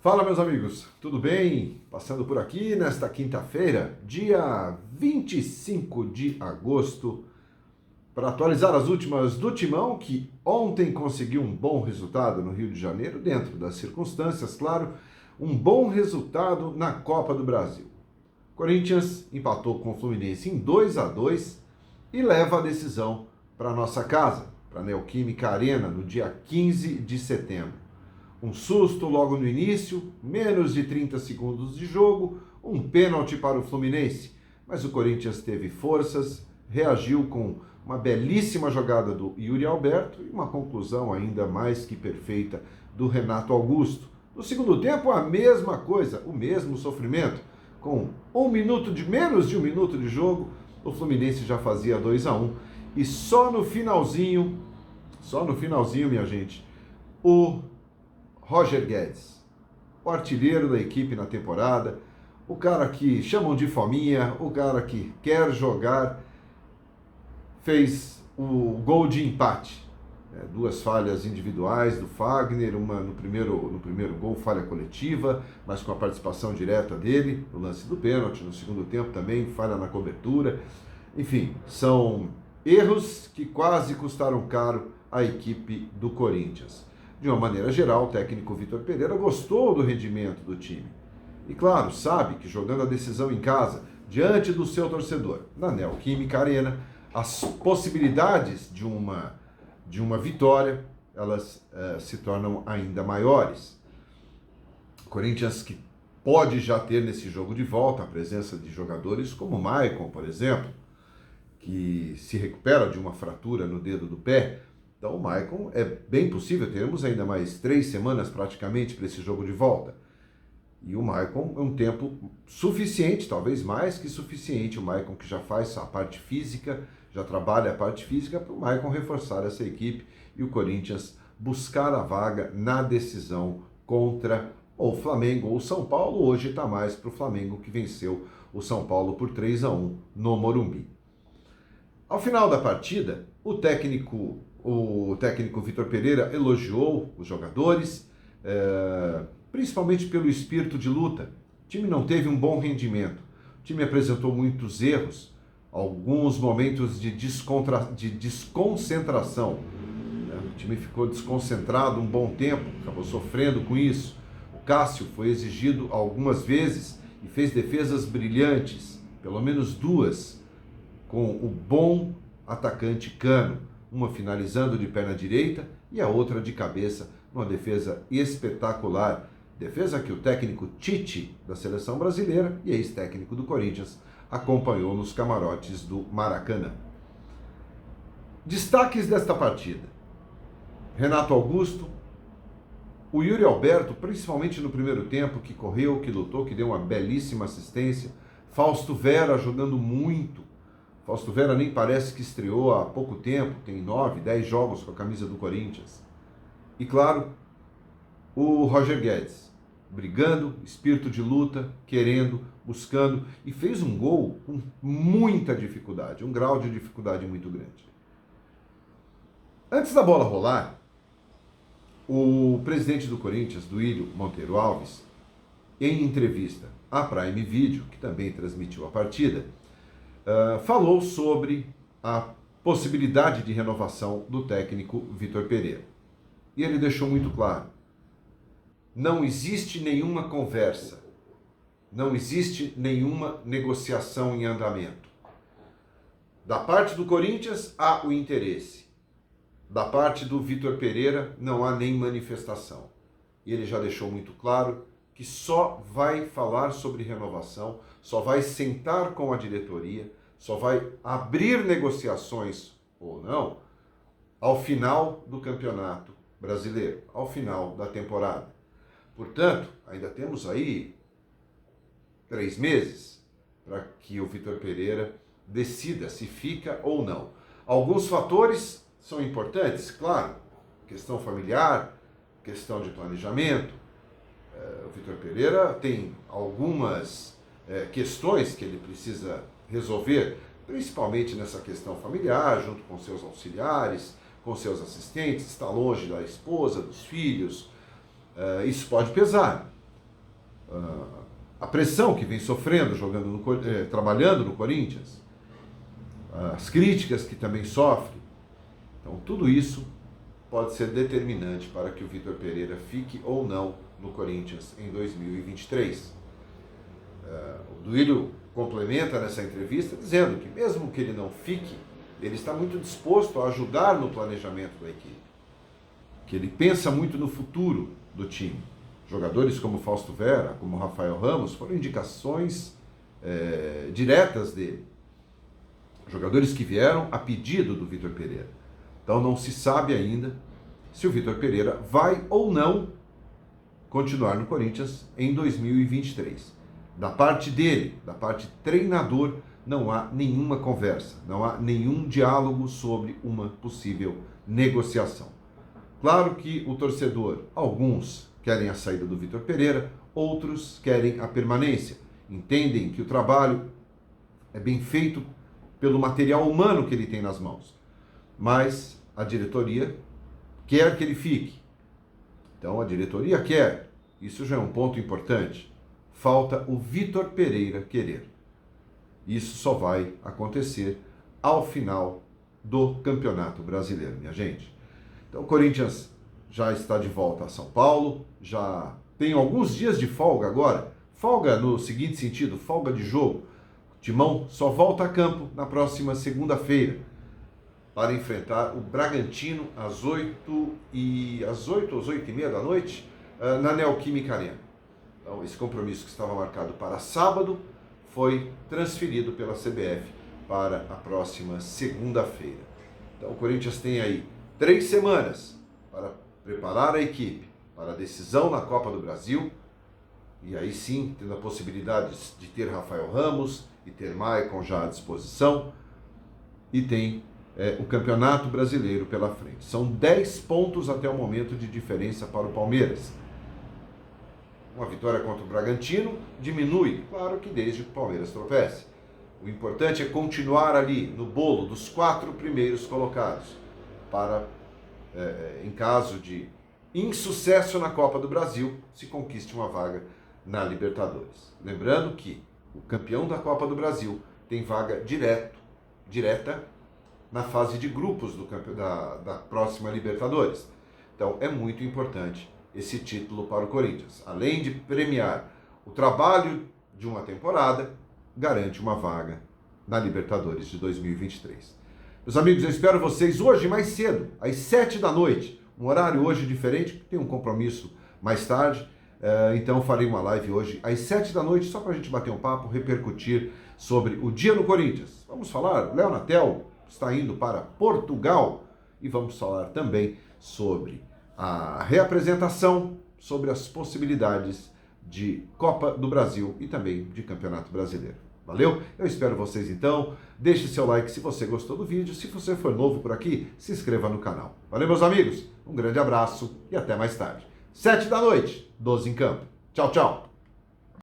Fala, meus amigos, tudo bem? Passando por aqui nesta quinta-feira, dia 25 de agosto, para atualizar as últimas do Timão, que ontem conseguiu um bom resultado no Rio de Janeiro, dentro das circunstâncias, claro, um bom resultado na Copa do Brasil. Corinthians empatou com o Fluminense em 2-2 e leva a decisão para nossa casa, para a Neoquímica Arena, no dia 15 de setembro. Um susto logo no início, menos de 30 segundos de jogo, um pênalti para o Fluminense. Mas o Corinthians teve forças, reagiu com uma belíssima jogada do Yuri Alberto e uma conclusão ainda mais que perfeita do Renato Augusto. No segundo tempo, a mesma coisa, o mesmo sofrimento. Com menos de um minuto de jogo, o Fluminense já fazia 2-1. E só no finalzinho, minha gente, o Roger Guedes, o artilheiro da equipe na temporada, o cara que chamam de fominha, o cara que quer jogar, fez o gol de empate. Duas falhas individuais do Fagner, uma no primeiro gol, falha coletiva, mas com a participação direta dele, no lance do pênalti, no segundo tempo também, falha na cobertura. Enfim, são erros que quase custaram caro à equipe do Corinthians. De uma maneira geral, o técnico Vitor Pereira gostou do rendimento do time. E claro, sabe que jogando a decisão em casa, diante do seu torcedor, na Neoquímica Arena, as possibilidades de uma vitória, elas se tornam ainda maiores. Corinthians que pode já ter nesse jogo de volta a presença de jogadores como o Maicon, por exemplo, que se recupera de uma fratura no dedo do pé. Então o Maicon, é bem possível, teremos ainda mais 3 semanas praticamente para esse jogo de volta. E o Maicon é um tempo suficiente, talvez mais que suficiente, o Maicon que já faz a parte física, já trabalha a parte física, para o Maicon reforçar essa equipe e o Corinthians buscar a vaga na decisão contra o Flamengo ou o São Paulo. Hoje está mais para o Flamengo, que venceu o São Paulo por 3-1 no Morumbi. Ao final da partida, o técnico Vitor Pereira elogiou os jogadores, principalmente pelo espírito de luta. O time não teve um bom rendimento, o time apresentou muitos erros, alguns momentos de desconcentração. O time ficou desconcentrado um bom tempo, acabou sofrendo com isso. O Cássio foi exigido algumas vezes e fez defesas brilhantes, pelo menos 2, com o bom atacante Cano, uma finalizando de perna direita e a outra de cabeça, uma defesa espetacular. Defesa que o técnico Tite, da seleção brasileira e ex-técnico do Corinthians, acompanhou nos camarotes do Maracanã. Destaques desta partida: Renato Augusto, o Yuri Alberto, principalmente no primeiro tempo, que correu, que lutou, que deu uma belíssima assistência. Fausto Vera jogando muito. Fausto Vera nem parece que estreou há pouco tempo, tem 9, 10 jogos com a camisa do Corinthians. E claro, o Roger Guedes, brigando, espírito de luta, querendo, buscando, e fez um gol com muita dificuldade, um grau de dificuldade muito grande. Antes da bola rolar, o presidente do Corinthians, Duílio Monteiro Alves, em entrevista à Prime Video, que também transmitiu a partida, falou sobre a possibilidade de renovação do técnico Vitor Pereira. E ele deixou muito claro: não existe nenhuma conversa, não existe nenhuma negociação em andamento. Da parte do Corinthians há o interesse, da parte do Vitor Pereira não há nem manifestação. E ele já deixou muito claro que só vai falar sobre renovação, só vai sentar com a diretoria, só vai abrir negociações ou não ao final do Campeonato Brasileiro, ao final da temporada. Portanto, ainda temos aí 3 meses para que o Vitor Pereira decida se fica ou não. Alguns fatores são importantes, claro, questão familiar, questão de planejamento. O Vitor Pereira tem algumas questões que ele precisa resolver, principalmente nessa questão familiar, junto com seus auxiliares, com seus assistentes, está longe da esposa, dos filhos. Isso pode pesar. a pressão que vem sofrendo, trabalhando no Corinthians, as críticas que também sofre. Então, tudo isso pode ser determinante para que o Vitor Pereira fique ou não no Corinthians em 2023. O Duílio complementa nessa entrevista dizendo que mesmo que ele não fique, ele está muito disposto a ajudar no planejamento da equipe, que ele pensa muito no futuro do time. Jogadores como Fausto Vera, como Rafael Ramos, foram indicações diretas dele. Jogadores que vieram a pedido do Vitor Pereira. Então não se sabe ainda se o Vitor Pereira vai ou não continuar no Corinthians em 2023. Da parte dele, da parte treinador, não há nenhuma conversa, não há nenhum diálogo sobre uma possível negociação. Claro que o torcedor, alguns querem a saída do Vitor Pereira, outros querem a permanência. Entendem que o trabalho é bem feito pelo material humano que ele tem nas mãos. Mas a diretoria quer que ele fique. Então a diretoria quer. Isso já é um ponto importante. Falta o Vitor Pereira querer. Isso só vai acontecer ao final do Campeonato Brasileiro, minha gente. Então o Corinthians já está de volta a São Paulo, já tem alguns dias de folga agora. Folga no seguinte sentido, folga de jogo. O Timão só volta a campo na próxima segunda-feira para enfrentar o Bragantino às 8h30 da noite na Neoquímica Arena. Então, esse compromisso que estava marcado para sábado foi transferido pela CBF para a próxima segunda-feira. Então, o Corinthians tem aí 3 semanas para preparar a equipe para a decisão na Copa do Brasil, e aí sim, tendo a possibilidade de ter Rafael Ramos e ter Maicon já à disposição, e tem o Campeonato Brasileiro pela frente. São 10 pontos até o momento de diferença para o Palmeiras. Uma vitória contra o Bragantino diminui, claro que desde que o Palmeiras tropece. O importante é continuar ali no bolo dos 4 primeiros colocados, para, em caso de insucesso na Copa do Brasil, se conquiste uma vaga na Libertadores. Lembrando que o campeão da Copa do Brasil tem vaga direta na fase de grupos da próxima Libertadores. Então é muito importante esse título para o Corinthians. Além de premiar o trabalho de uma temporada, garante uma vaga na Libertadores de 2023. Meus amigos, eu espero vocês hoje mais cedo, às 7 da noite. Um horário hoje diferente, tem um compromisso mais tarde. Então farei uma live hoje às 7 da noite, só para a gente bater um papo, repercutir sobre o dia no Corinthians. Vamos falar, Léo Natel está indo para Portugal, e vamos falar também sobre a reapresentação, sobre as possibilidades de Copa do Brasil e também de Campeonato Brasileiro. Valeu? Eu espero vocês então. Deixe seu like se você gostou do vídeo. Se você for novo por aqui, se inscreva no canal. Valeu, meus amigos? Um grande abraço e até mais tarde. 7 da noite, 12 em campo. Tchau, tchau.